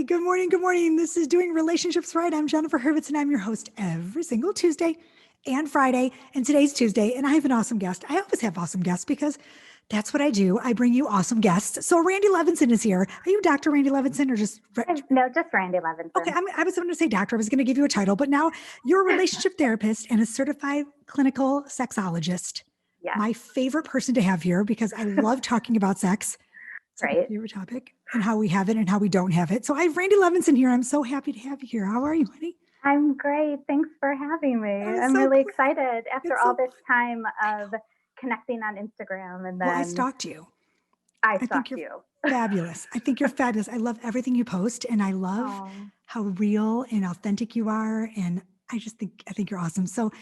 Good morning. Good morning. This is Doing Relationships Right. I'm Jennifer Hurvitz, and I'm your host every single Tuesday and Friday. And today's Tuesday, and I have an awesome guest. I always have awesome guests because that's what I do. I bring you awesome guests. So Randi Levinson is here. Are you Dr. Randi Levinson or just... No, just Randi Levinson. Okay, I was going to say doctor. I was going to give you a title, but now you're a relationship therapist and a certified clinical sexologist. Yes. My favorite person to have here because I love talking about sex. It's right. my favorite topic and how we have it and how we don't have it. So I have Randi Levinson here. I'm so happy to have you here. How are you, honey? I'm great. Thanks for having me. I'm so really excited after all this time of connecting on Instagram. And then I stalked you. I think you're fabulous. I think you're fabulous. I love everything you post, and I love how real and authentic you are. And I think you're awesome. So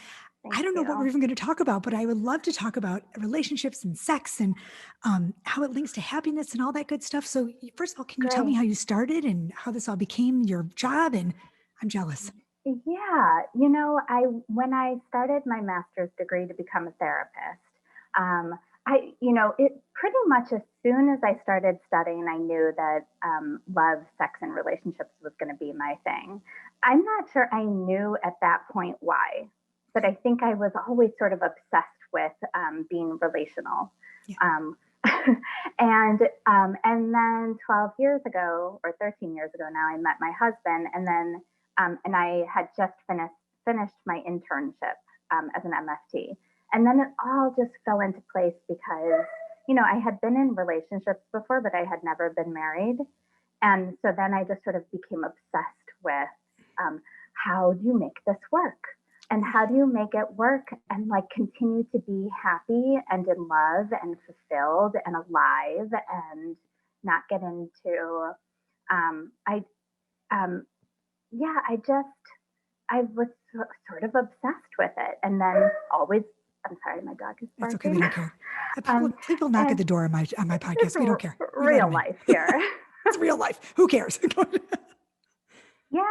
I don't know what we're even going to talk about, but I would love to talk about relationships and sex and how it links to happiness and all that good stuff. So first of all, can you tell me how you started and how this all became your job? And I'm jealous. Yeah. When I started my master's degree to become a therapist, it pretty much as soon as I started studying, I knew that love, sex, and relationships was going to be my thing. I'm not sure I knew at that point why, but I think I was always sort of obsessed with being relational. Yeah. And then 12 years ago, or 13 years ago now, I met my husband, and then and I had just finished my internship as an MFT. And then it all just fell into place because, I had been in relationships before, but I had never been married. And so then I just sort of became obsessed with how do you make this work? And how do you make it work and continue to be happy and in love and fulfilled and alive and not get into, I was sort of obsessed with it. And then always, I'm sorry, my dog is barking. That's okay, we don't care. People knock at the door on my podcast. We don't care. Real life here. It's real life. Who cares? Yeah,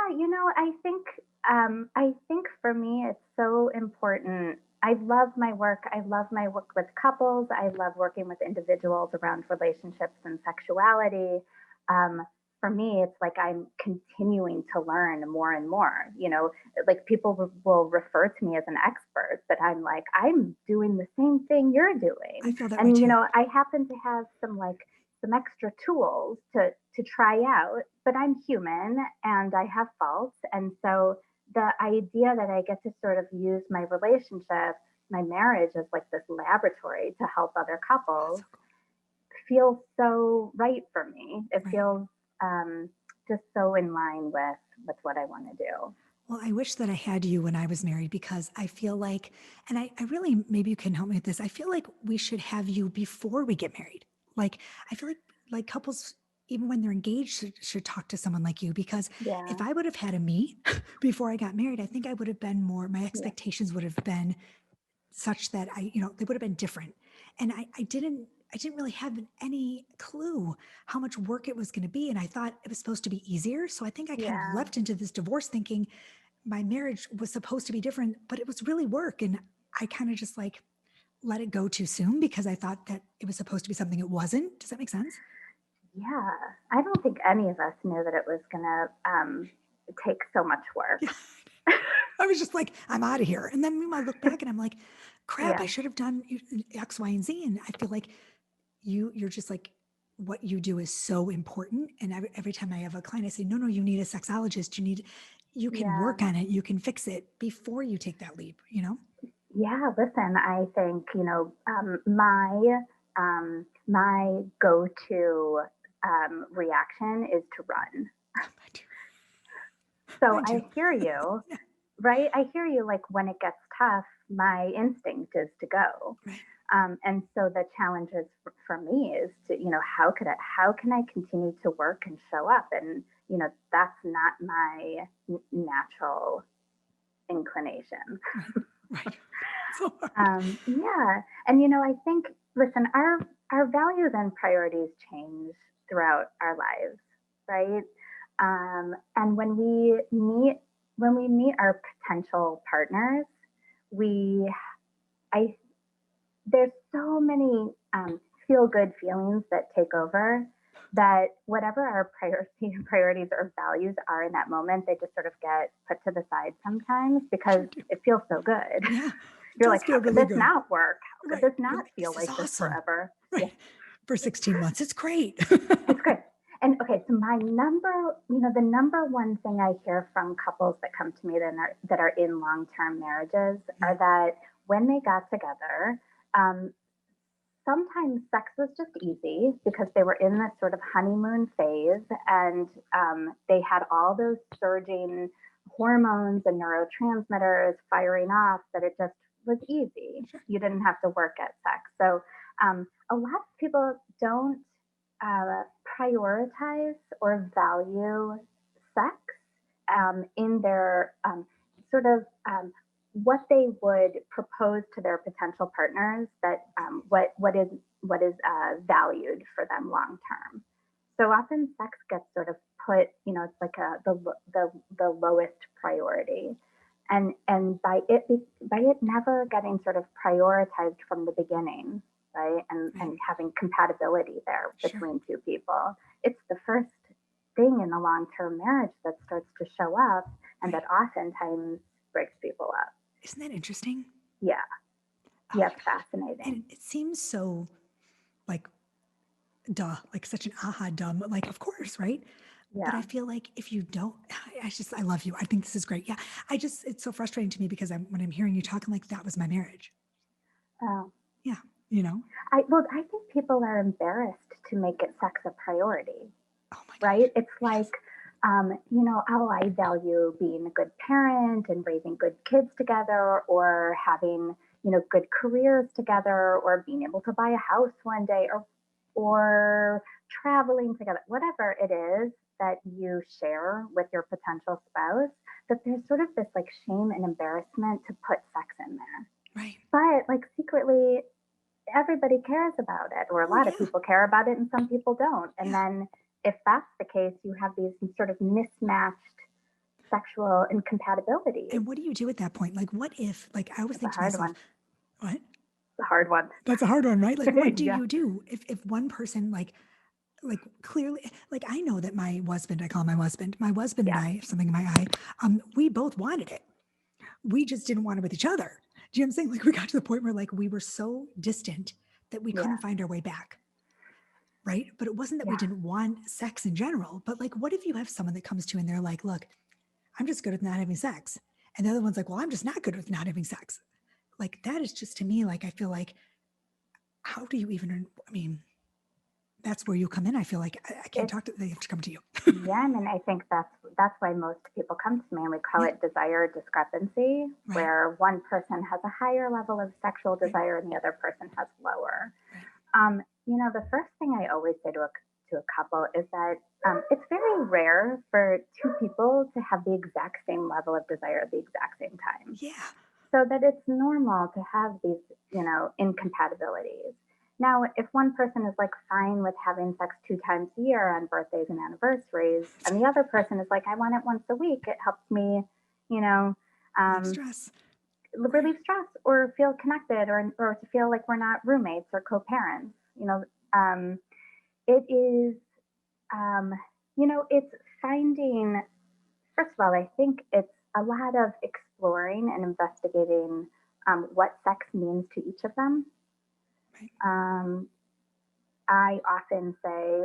I think for me it's so important. I love my work. I love my work with couples. I love working with individuals around relationships and sexuality. For me, it's like I'm continuing to learn more and more. People will refer to me as an expert, but I'm doing the same thing you're doing. I feel that and way too. I happen to have some extra tools to try out, but I'm human and I have faults. And so the idea that I get to sort of use my relationship, my marriage as this laboratory to help other couples feels so right for me. It feels just so in line with what I want to do. Well, I wish that I had you when I was married because I feel like, and I really, maybe you can help me with this. I feel like we should have you before we get married. I feel like couples, even when they're engaged, should talk to someone like you because if I would have had a me before I got married, I think I would have been more, my expectations would have been such that they would have been different. And I didn't really have any clue how much work it was going to be. And I thought it was supposed to be easier. So I think I kind of leapt into this divorce thinking my marriage was supposed to be different, but it was really work. And I kind of just let it go too soon because I thought that it was supposed to be something it wasn't. Does that make sense? Yeah. I don't think any of us knew that it was going to take so much work. Yeah. I was just I'm out of here. And then I look back and I'm like, crap, I should have done X, Y, and Z. And I feel like you're just what you do is so important. And every time I have a client, I say, no, you need a sexologist. You can work on it. You can fix it before you take that leap, Yeah, listen, I think, my go-to reaction is to run. So I hear you, right? I hear you. When it gets tough, my instinct is to go. Right. And so the challenge is for me is to, how can I continue to work and show up? And, that's not my natural inclination. Right. Yeah. And, I think, listen, our values and priorities change throughout our lives, right? And when we meet our potential partners, there's so many feel-good feelings that take over. that whatever our priorities or values are in that moment, they just sort of get put to the side sometimes because Sure do. it feels so good. Yeah, it You're does like, how feel could really this good. not work? How could Right. this You're not like, feel this is like this awesome. forever? Yeah, Right. For 16 months, it's great. it's great. And okay, so the number one thing I hear from couples that come to me that are in long-term marriages are Mm, that when they got together, um, sometimes sex was just easy because they were in this sort of honeymoon phase and they had all those surging hormones and neurotransmitters firing off that it just was easy. sure. You didn't have to work at sex. So a lot of people don't prioritize or value sex in their sort of what they would propose to their potential partners that what is valued for them long term. So often sex gets sort of put, it's like the lowest priority, and by it never getting sort of prioritized from the beginning, right, Right. and having compatibility there Sure. between two people, it's the first thing in a long term marriage that starts to show up, and Right. that oftentimes breaks people up. Isn't that interesting? Yeah, Oh yeah, my it's God. And fascinating. it seems so like duh, like such an aha dumb, like, of course, right? But I Yeah. feel like if you don't, I love you. I think this is great. Yeah. It's so frustrating to me because when I'm hearing you talking, like, that was my marriage. Oh, Yeah. You know? I think people are embarrassed to make it sex a priority, Oh my gosh. right? It's Yes. like, oh, I value being a good parent and raising good kids together, or having, good careers together, or being able to buy a house one day, or traveling together, whatever it is that you share with your potential spouse, that there's sort of this like shame and embarrassment to put sex in there. Right. But like secretly, everybody cares about it, or a Oh, lot of yeah. people care about it, and some people don't. And Yeah. then, if that's the case, you have these sort of mismatched sexual incompatibilities. And what do you do at that point? Like, what if, like, I always It's a think to hard myself, one. what? It's a hard one. That's a hard one, right? Like, what do Yeah. you do if one person, like clearly, like, I know that I call my husband and Yeah. I, something in my eye, we both wanted it. We just didn't want it with each other. Do you know what I'm saying? Like, we got to the point where, like, we were so distant that we couldn't Yeah. find our way back. Right. But it wasn't that we Yeah. didn't want sex in general, but like, what if you have someone that comes to you and they're like, look, I'm just good with not having sex. And the other one's like, well, I'm just not good with not having sex. Like, that is just to me, like, I feel like, how do you even, I mean, that's where you come in. I feel like I can't It's talk to, they have to come to you. Yeah, and I think that's why most people come to me, and we call Yeah. it desire discrepancy, Right. where one person has a higher level of sexual Right. desire and the other person has lower. Right. The first thing I always say to a couple is that it's very rare for two people to have the exact same level of desire at the exact same time. Yeah. So that it's normal to have these, incompatibilities. Now, if one person is like fine with having sex 2 times a year on birthdays and anniversaries, and the other person is like, I want it once a week, it helps me, you know, Relieve um, stress. Right. relieve stress or feel connected, or to feel like we're not roommates or co-parents. It is, um, it's finding, first of all, I think it's a lot of exploring and investigating what sex means to each of them. Right. Um, I often say,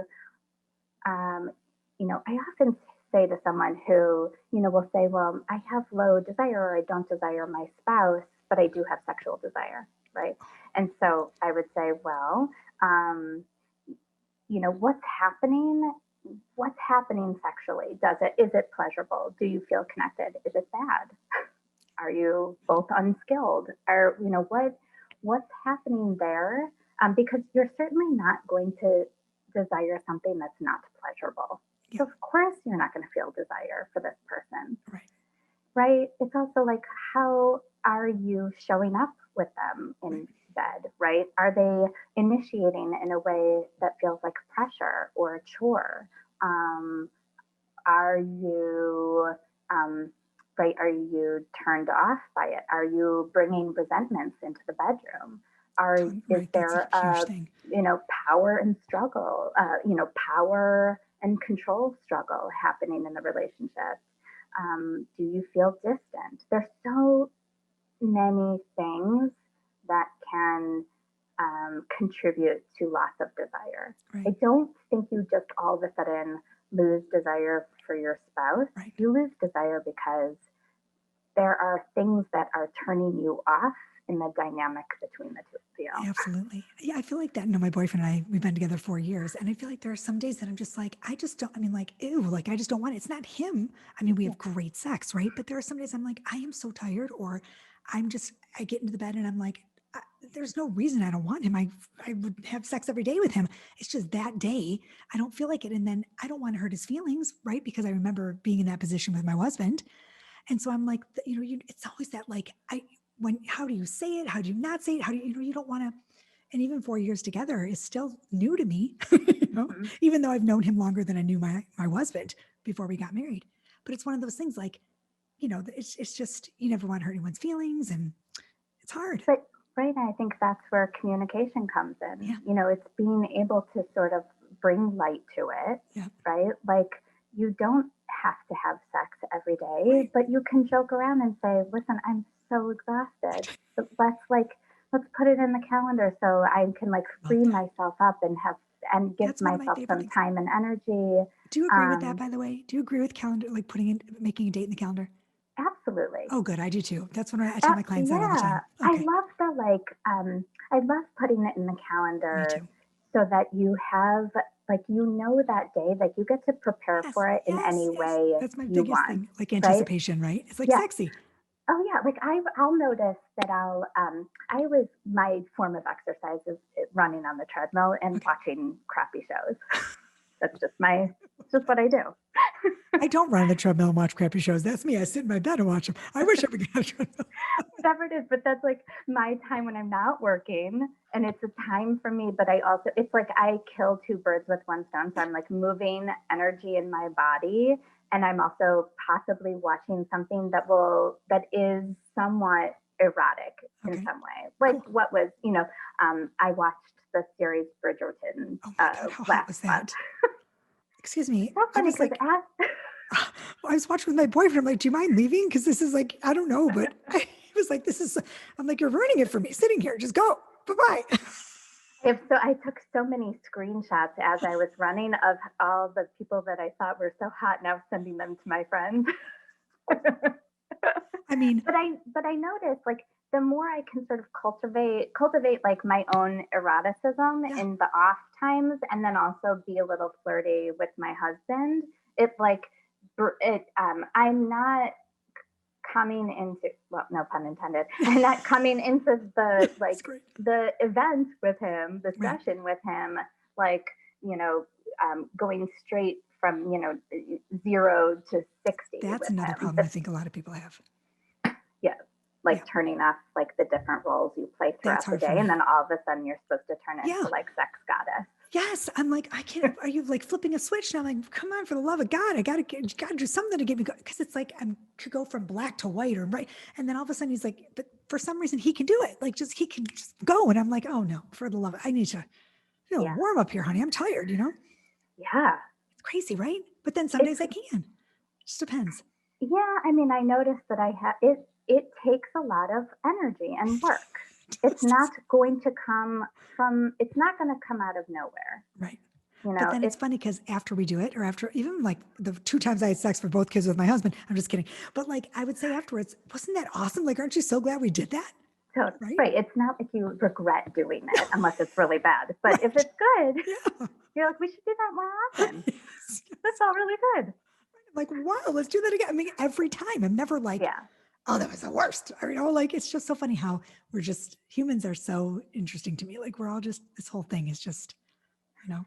I often say to someone who, will say, well, I have low desire, or I don't desire my spouse, but I do have sexual desire, right? And so I would say, well, um, what's happening? What's happening sexually? Is it pleasurable? Do you feel connected? Is it bad? Are you both unskilled? What's happening there? Because you're certainly not going to desire something that's not pleasurable. Yeah. So of course you're not going to feel desire for this person, Right. right? It's also like, how are you showing up with them Right. in bed, right? Are they initiating in a way that feels like pressure or a chore? Um, are you um, right? Are you turned off by it? Are you bringing resentments into the bedroom? Is Right. That's there a huge thing. power and struggle, power and control struggle happening in the relationship? Do you feel distant? There's so many things that can contribute to loss of desire. Right. I don't think you just all of a sudden lose desire for your spouse. Right. You lose desire because there are things that are turning you off in the dynamic between the two of you. Absolutely. Yeah, I feel like that. My boyfriend and I, we've been together 4 years, and I feel like there are some days that I'm just like, I just don't, ew, like I just don't want it. It's not him. We have great sex, right? But there are some days I'm like, I am so tired, or I get into the bed and I'm like, there's no reason I don't want him. I would have sex every day with him. It's just that day, I don't feel like it. And then I don't want to hurt his feelings, right? Because I remember being in that position with my husband. And so I'm like, it's always that like, how do you say it? How do you not say it? How do you don't want to, and even 4 years together is still new to me, Mm-hmm. even though I've known him longer than I knew my husband before we got married. But it's one of those things like, it's just, you never want to hurt anyone's feelings, and it's hard. But right, I think that's where communication comes in. Yeah. It's being able to sort of bring light to it, Yeah. right? Like you don't have to have sex every day, Right. but you can joke around and say, listen, I'm so exhausted. So let's put it in the calendar so I can free myself up and give That's one of my myself favorite some things. time and energy. Do you agree with that, by the way? Do you agree with calendar, like making a date in the calendar? Absolutely. Oh, good. I do too. That's what I tell my clients that all the time. Okay. I love putting it in the calendar. Me too. So that you have that day, like you get to prepare for it in any way that's my you biggest want, thing, like anticipation, right? It's like sexy. Oh yeah, I'll notice that my form of exercise is running on the treadmill and watching crappy shows. That's just what I do. I don't run on the treadmill and watch crappy shows. That's me. I sit in my bed and watch them. I wish I would get a treadmill. Whatever it is, but that's like my time when I'm not working, and it's a time for me. But it's like I kill two birds with one stone. So I'm like moving energy in my body, and I'm also possibly watching something that is somewhat erotic in some way. Like what was, I watched the series Bridgerton last month. Excuse me. That's funny because I was watching with my boyfriend. I'm like, do you mind leaving? Because this is like, I don't know, but he was like, I'm like, you're ruining it for me sitting here. Just go. Bye-bye. I took so many screenshots as I was running of all the people that I thought were so hot, and I was sending them to my friends. But I noticed the more I can sort of cultivate like my own eroticism in the off times, and then also be a little flirty with my husband. I'm not coming into, well, no pun intended. I'm not coming into the event with him, the session with him, going straight from 0 to 60. That's another problem I think a lot of people have. Yeah. Turning off the different roles you play throughout the day, and then all of a sudden you're supposed to turn into sex goddess. Yes, I'm like, I can't. Are you flipping a switch? And I'm like, come on, for the love of God, I gotta do something to get me going, because it's like I'm to go from black to white or right, and then all of a sudden he's like, but for some reason he can do it, he can just go, and I'm like, oh no, for the love of, I need to warm up here, honey. I'm tired, Yeah, it's crazy, right? But then some days I can. It just depends. Yeah, I noticed that I have it. It takes a lot of energy and work. It's not going to come out of nowhere. Right. But then it's funny because after we do it, or after even the 2 times I had sex for both kids with my husband, I'm just kidding. But I would say afterwards, wasn't that awesome? Aren't you so glad we did that? Totally. Right. It's not like you regret doing it unless it's really bad. But if it's good, you're like, we should do that more often. Yes. That's all really good. I'm wow, let's do that again. Every time. I'm never oh, that was the worst. It's just so funny how humans are so interesting to me. We're all just, this whole thing is just, The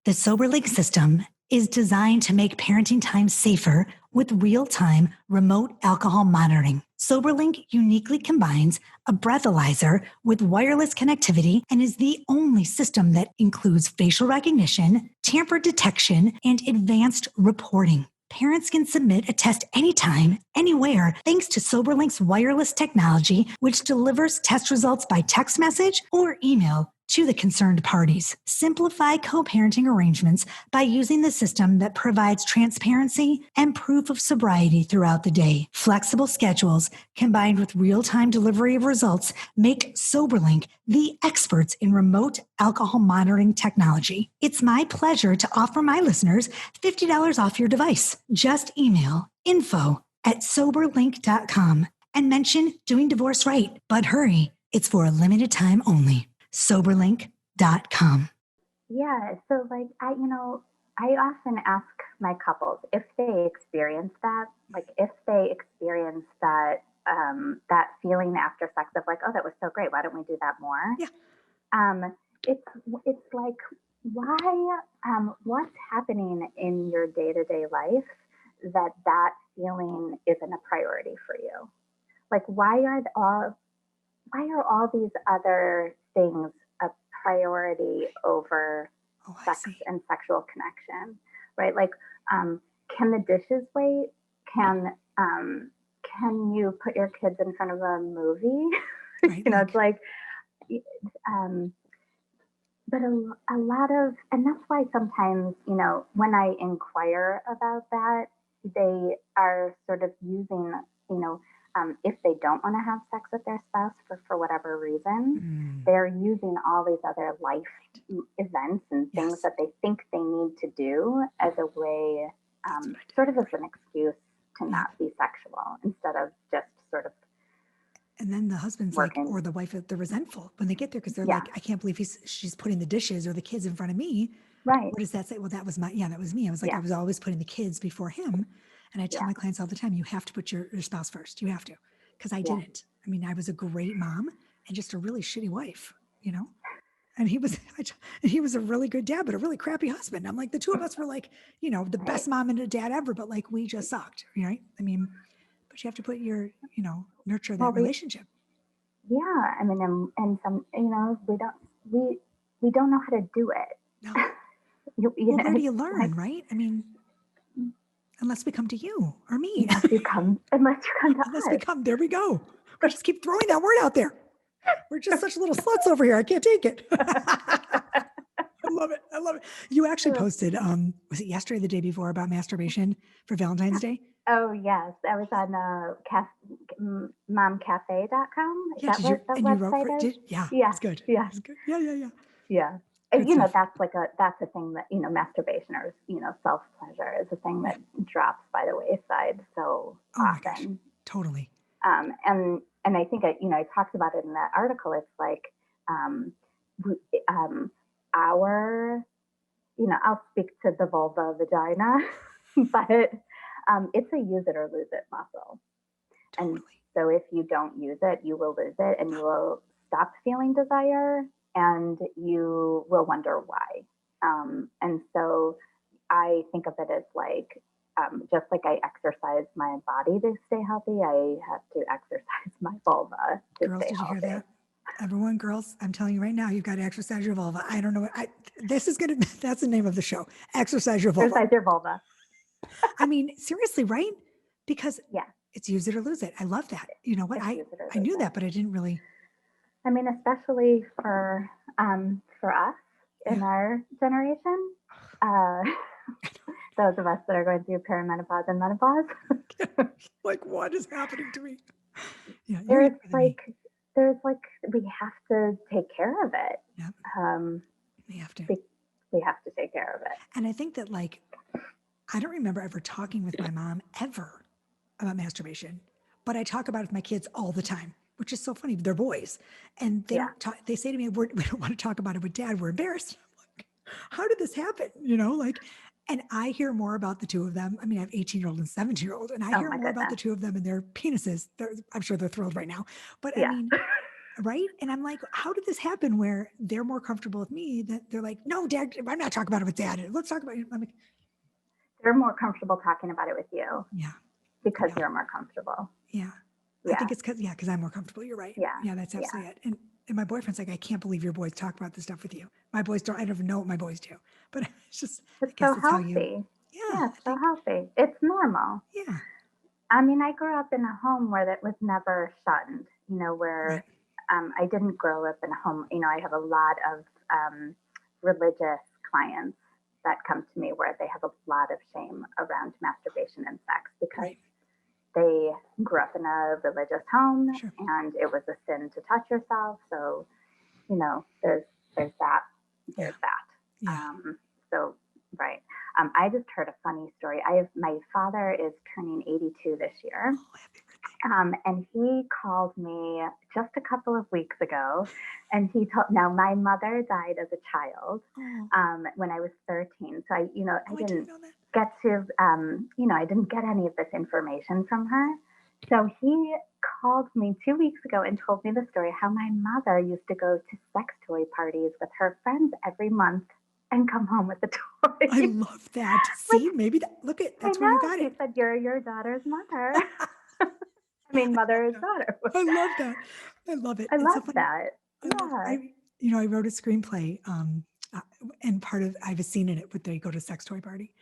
Soberlink system is designed to make parenting time safer with real-time remote alcohol monitoring. Soberlink uniquely combines a breathalyzer with wireless connectivity and is the only system that includes facial recognition, tamper detection, and advanced reporting. Parents can submit a test anytime, anywhere, thanks to Soberlink's wireless technology, which delivers test results by text message or email to the concerned parties. Simplify co-parenting arrangements by using the system that provides transparency and proof of sobriety throughout the day. Flexible schedules combined with real-time delivery of results make Soberlink the experts in remote alcohol monitoring technology. It's my pleasure to offer my listeners $50 off your device. Just email info@soberlink.com and mention Doing Divorce Right. But hurry, it's for a limited time only. Soberlink.com. Yeah. So like, I often ask my couples if they experience that, like if they experience that, that feeling after sex of like, oh, that was so great. Why don't we do that more? Yeah. It's like, why, what's happening in your day-to-day life that feeling isn't a priority for you? Like, why are all these other things a priority over sex and sexual connection, right? Like, can the dishes wait? Can you put your kids in front of a movie? Right, it's like, but a lot of, and that's why sometimes, when I inquire about that, they are sort of using, if they don't want to have sex with their spouse for whatever reason, they're using all these other life events and things that they think they need to do as a way, sort of as an excuse to not be sexual instead of just sort of. And then the husband's working. Like, or the wife, they're resentful when they get there because they're like, I can't believe she's putting the dishes or the kids in front of me. Right. What does that say? Well, that was me. I was like, I was always putting the kids before him. And I tell my clients all the time, you have to put your spouse first. You have to, because I didn't. I mean, I was a great mom and just a really shitty wife, and he was a really good dad, but a really crappy husband. I'm like, the two of us were like, the best mom and a dad ever, but like, we just sucked, right? I mean, but you have to put your, nurture that relationship. Yeah. I mean, and some, we don't know how to do it. No. Where do you learn, right? I mean, unless we come to you or me. Unless you come to us. There we go. We just keep throwing that word out there. We're just such little sluts over here. I can't take it. I love it. You actually posted, was it yesterday or the day before, about masturbation for Valentine's Day? Oh, yes. I was on momcafe.com. Yeah, Is that what that website is? Yeah, it's good. Yeah. It's good. Yeah. Yeah. And, that's a thing that, masturbation or, self-pleasure is a thing that drops by the wayside so often. My gosh, totally. And I think, I talked about it in that article. It's like, I'll speak to the vulva vagina, but it's a use it or lose it muscle. Totally. And so if you don't use it, you will lose it and you will stop feeling desire and you will wonder why. And so I think of it as like, just like I exercise my body to stay healthy, I have to exercise my vulva to Girls, stay did healthy. You hear that? Everyone, girls, I'm telling you right now, you've got to exercise your vulva. I don't know. That's the name of the show. Exercise your vulva. Exercise your vulva. I mean, seriously, right? Because it's use it or lose it. I love that. You know what? I knew that, but I didn't really. I mean, especially for us in our generation, those of us that are going through perimenopause and menopause. Like, what is happening to me? Yeah, there's we have to take care of it. Yep. We have to. We have to take care of it. And I think that, like, I don't remember ever talking with my mom ever about masturbation, but I talk about it with my kids all the time, which is so funny. They're boys, and they don't talk. They say to me, "We don't want to talk about it with Dad. We're embarrassed." I'm like, how did this happen? And I hear more about the two of them. I mean, I have 18-year-old and 17-year-old, and I hear more about the two of them and their penises. I'm sure they're thrilled right now. But I mean, right? And I'm like, how did this happen where they're more comfortable with me that they're like, no, Dad, I'm not talking about it with Dad. Let's talk about it. I'm like, they're more comfortable talking about it with you. Yeah. Because you're more comfortable. Yeah. I think it's because I'm more comfortable. You're right. Yeah, that's absolutely it. And my boyfriend's like, I can't believe your boys talk about this stuff with you. My boys don't, I don't even know what my boys do, but it's just, it's so healthy. Yeah, Yeah, I it's so think, healthy. It's normal. yeah, I mean, I grew up in a home where that was never shunned, right, where I didn't grow up in a home, I have a lot of religious clients that come to me where they have a lot of shame around masturbation and sex because right, they grew up in a religious home sure, and it was a sin to touch yourself. So, there's that, yeah, there's that. yeah. So, right. I just heard a funny story. My father is turning 82 this year. Oh, happy birthday. And he called me just a couple of weeks ago, and he told. Now, my mother died as a child Oh, when I was 13, so I oh, I didn't didn't know that. get to, I didn't get any of this information from her. So he called me 2 weeks ago and told me the story how my mother used to go to sex toy parties with her friends every month and come home with the I toy. love that. Like, See, maybe that, look at, I that's where you know. got He it. said, "You're your daughter's mother." I mean, mother is daughter. I love that. I love it. I It's so love funny. that. I love, Yeah. I wrote a screenplay, uh, and part of, I have a scene in it where they go to a sex toy party.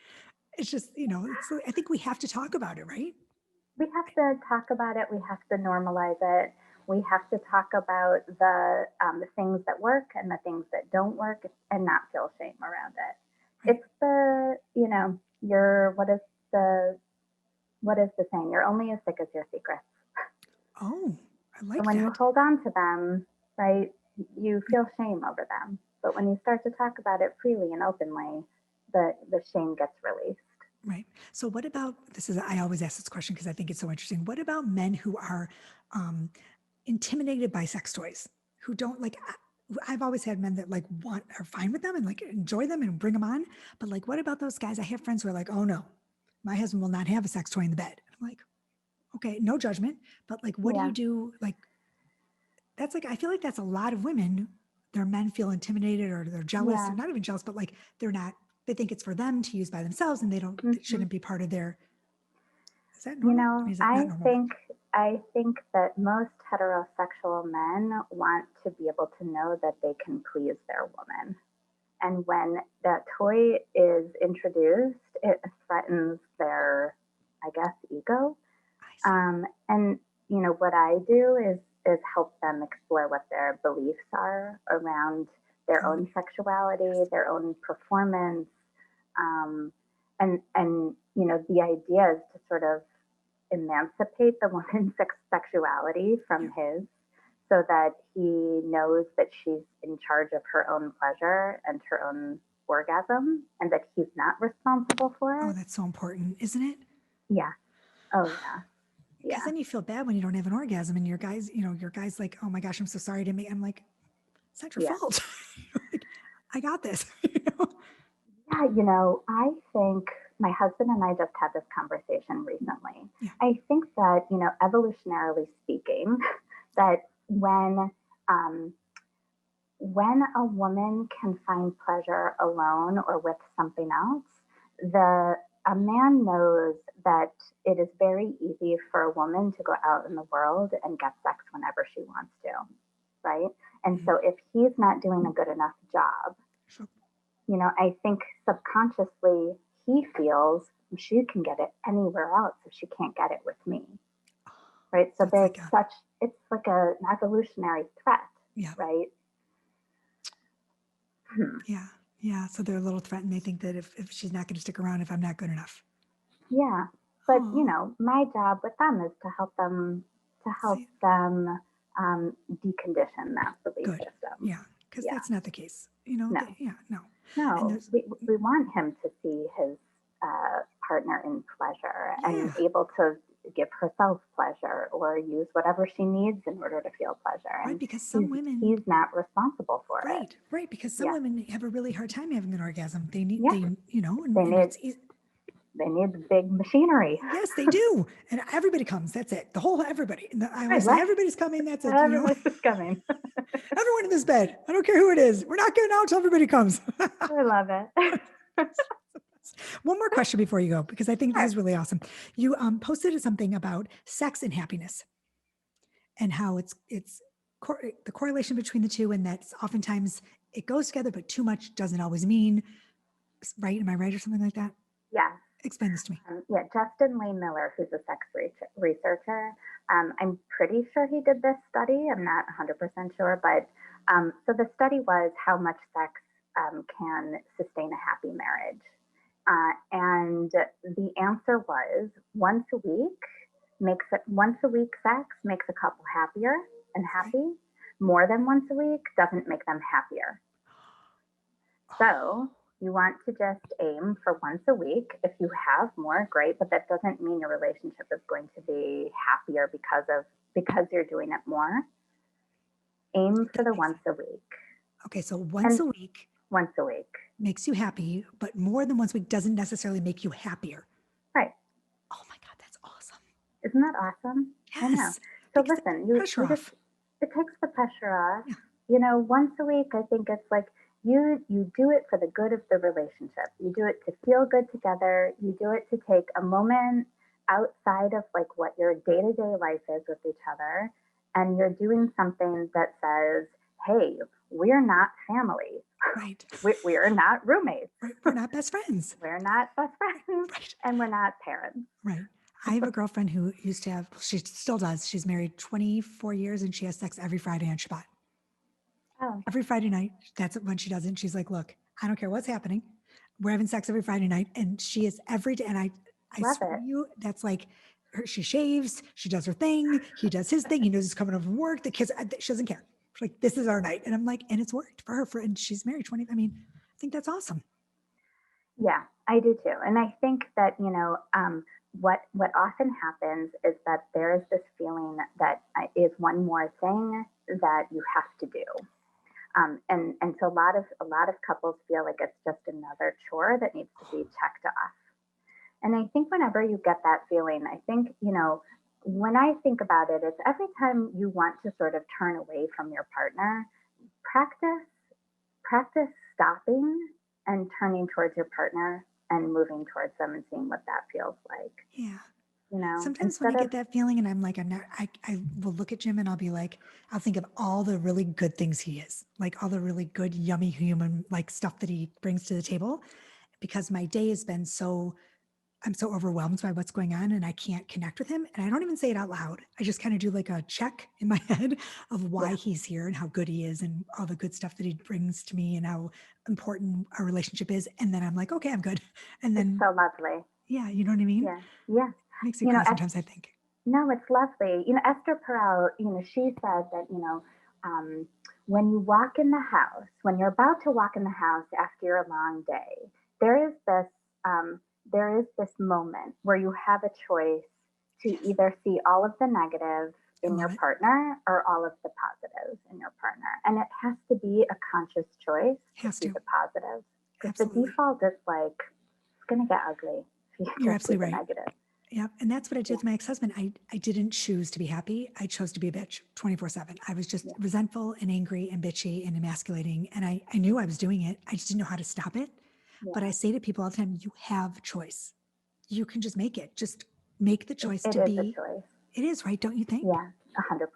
It's just, it's, I think we have to talk about it, right? We have to talk about it. We have to normalize it. We have to talk about the things that work and the things that don't work and not feel shame around it. Right. It's the, what is the saying? You're only as sick as your secrets. Oh, I So like when you that. hold on to them, right, you feel shame over them. But when you start to talk about it freely and openly, the shame gets released. Right. So what about, this is, I always ask this question because I think it's so interesting. What about men who are um, intimidated by sex toys, who don't like, I've always had men that like are fine with them and like enjoy them and bring them on. But like, what about those guys? I have friends who are like, oh no, my husband will not have a sex toy in the bed. I'm like, okay, no judgment. But like, what do you Yeah. do? Like, that's like, I feel like that's a lot of women. Their men feel intimidated or they're jealous. They're Yeah. not even jealous, but like, they're not, they think it's for them to use by themselves and it Hmm. shouldn't be part of their, is that You normal? I know, mean, is that not normal? I think that most heterosexual men want to be able to know that they can please their woman. And when that toy is introduced, it threatens their, I guess, ego. I see. And what I do is help them explore what their beliefs are around their Oh, own sexuality, yes. their own performance, um, and the idea is to sort of emancipate the woman's sexuality Yeah. from his, so that he knows that she's in charge of her own pleasure and her own orgasm, and that he's not responsible for Oh, it. that's so important, isn't it? Yeah. Oh yeah. Because Yeah. then you feel bad when you don't have an orgasm and your guy's like, oh my gosh, I'm so sorry to me. I'm like, it's not your Yeah. fault. Like, I got this. Yeah, I think my husband and I just had this conversation recently. Yeah. I think that, evolutionarily speaking, that um, when a woman can find pleasure alone or with something else, the a man knows that it is very easy for a woman to go out in the world and get sex whenever she wants to, right? And Mhm. so if he's not doing a good enough job, Sure. I think subconsciously he feels she can get it anywhere else if she can't get it with me, right? So So it's like it's like an evolutionary threat, yeah, right? yeah, yeah. So they're a little threatened. They think that if she's not going to stick around, if I'm not good enough. Yeah. But, Oh, my job with them is to help see, them decondition that belief good. system. Yeah. Because Yeah. that's not the case. No, Yeah, no. And no. there's, We want him to see his partner in pleasure and yeah, able to give herself pleasure or use whatever she needs in order to feel pleasure. right. And Because some he's women, he's not responsible for it. right. Because some Yeah. women have a really hard time having an orgasm. Yeah. They And need it's, they need the big machinery. yes, they do. And everybody comes. That's it. The whole everybody. And I Right, always say, right. everybody's coming. That's it. Everybody's coming. Everyone in this bed. I don't care who it is. We're not getting out until everybody comes. I love it. One more question before you go, because I think this Sure. is really awesome. You posted something about sex and happiness and how it's the correlation between the two, and that oftentimes it goes together, but too much doesn't always mean right. Am I right or something like that? Yes. Explain this to me. Yeah, Justin Lee Miller, who's a sex researcher, I'm pretty sure he did this study. I'm not 100% sure, but so the study was how much sex can sustain a happy marriage. And the answer was once a week sex makes a couple happier and happy. More than once a week doesn't make them happier. So you want to just aim for once a week. If you have more, great, but that doesn't mean your relationship is going to be happier because you're doing it more. Aim for the once a week. Okay, so once a week makes you happy, but more than once a week doesn't necessarily make you happier. Right. Oh my God, that's awesome. Isn't that awesome? Yes. I know. So listen, it takes the pressure off. Yeah. You know, once a week, I think it's like you do it for the good of the relationship. You do it to feel good together. You do it to take a moment outside of like what your day-to-day life is with each other. And you're doing something that says, hey, we're not family. Right. We're not roommates. Right. We're not best friends. We're not best friends. Right. And we're not parents. Right. I have a girlfriend who used to have, she still does. She's married 24 years and she has sex every Friday on Shabbat. Oh. Every Friday night. That's when she does it. She's like, look, I don't care what's happening. We're having sex every Friday night. And she is every day. And I swear to you, that's like, she shaves, she does her thing, he does his thing, he knows he's coming over from work, the kids, she doesn't care. She's like, this is our night. And I'm like, and it's worked for her, and she's married 20, I mean, I think that's awesome. Yeah, I do too. And I think that, you know, what often happens is that there is this feeling that is one more thing that you have to do. And so a lot of couples feel like it's just another chore that needs to be checked off. And I think whenever you get that feeling, I think, you know, when I think about it, it's every time you want to sort of turn away from your partner, practice stopping and turning towards your partner and moving towards them and seeing what that feels like. Yeah. You know, sometimes when I get that feeling and I'm like, I will look at Jim and I'll be like, I'll think of all the really good things he is, like all the really good, yummy human, like stuff that he brings to the table, because my day has been I'm so overwhelmed by what's going on and I can't connect with him. And I don't even say it out loud. I just kind of do like a check in my head of why he's here and how good he is and all the good stuff that he brings to me and how important our relationship is. And then I'm like, okay, I'm good. And then it's so lovely. Yeah. You know what I mean? Yeah. Yeah. Makes me cry sometimes, I think. No, it's lovely. You know, Esther Perel, you know, she said that, you know, when you walk in the house, when you're about to walk in the house after your long day, there is this moment where you have a choice to either see all of the negative in your partner or all of the positives in your partner. And it has to be a conscious choice to see the positives. Because the default is like, it's going to get ugly. You're absolutely right. Negative. Yeah. And that's what I did with my ex-husband. I didn't choose to be happy. I chose to be a bitch 24/7. I was just resentful and angry and bitchy and emasculating. And I knew I was doing it. I just didn't know how to stop it. Yeah. But I say to people all the time, you have choice. You can just make it. Just make the choice to be. It is a choice. It is, right? Don't you think? Yeah, 100%.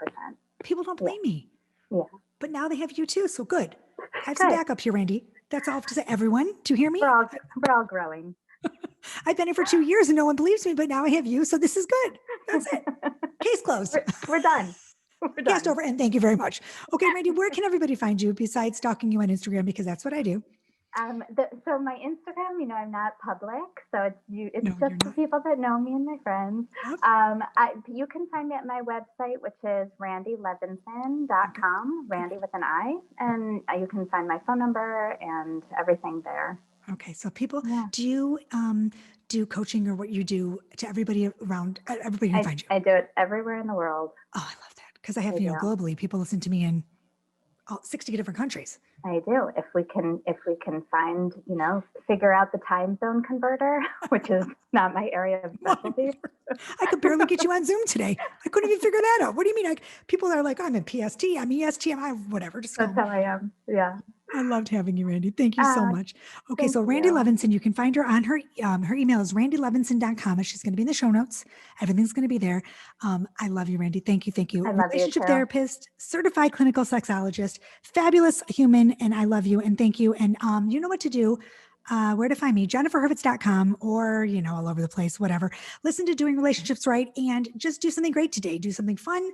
People don't blame me. Yeah. But now they have you too. So good. I have some backup here, Randi. That's all I have to say. Everyone, do you hear me? We're all growing. I've been here for 2 years and no one believes me, but now I have you. So this is good. That's it. Case closed. We're done. Cast over. And thank you very much. Okay, Randi, where can everybody find you besides stalking you on Instagram? Because that's what I do. So my Instagram, you know, I'm not public, so it's just for people that know me and my friends. Yep. You can find me at my website, which is randilevinson.com, Randi with an I, and you can find my phone number and everything there. Okay, so people, do you do coaching or what you do to everybody around? Everybody can find you. I do it everywhere in the world. Oh, I love that because I have globally people listen to me in 60 different countries. I do. If we can find, you know, figure out the time zone converter, which is not my area of specialty. I could barely get you on Zoom today. I couldn't even figure that out. What do you mean? People are like, I'm in PST, I'm EST, whatever. Just that's how I am. Yeah. I loved having you, Randi. Thank you so much. Okay, so Randi Levinson, you can find her on her email is randilevinson.com. She's going to be in the show notes. Everything's going to be there. I love you, Randi. Thank you. I love Relationship therapist, certified clinical sexologist, fabulous human, and I love you and thank you. And you know what to do. where to find me, jenniferhurvitz.com, or, all over the place, whatever. Listen to Doing Relationships Right and just do something great today. Do something fun,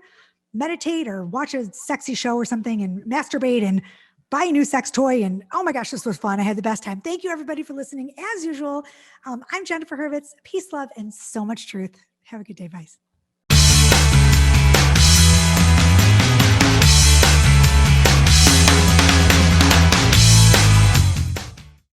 meditate or watch a sexy show or something and masturbate and buy a new sex toy. And oh my gosh, this was fun. I had the best time. Thank you everybody for listening. As usual, I'm Jennifer Hurvitz. Peace, love, and so much truth. Have a good day. Bye.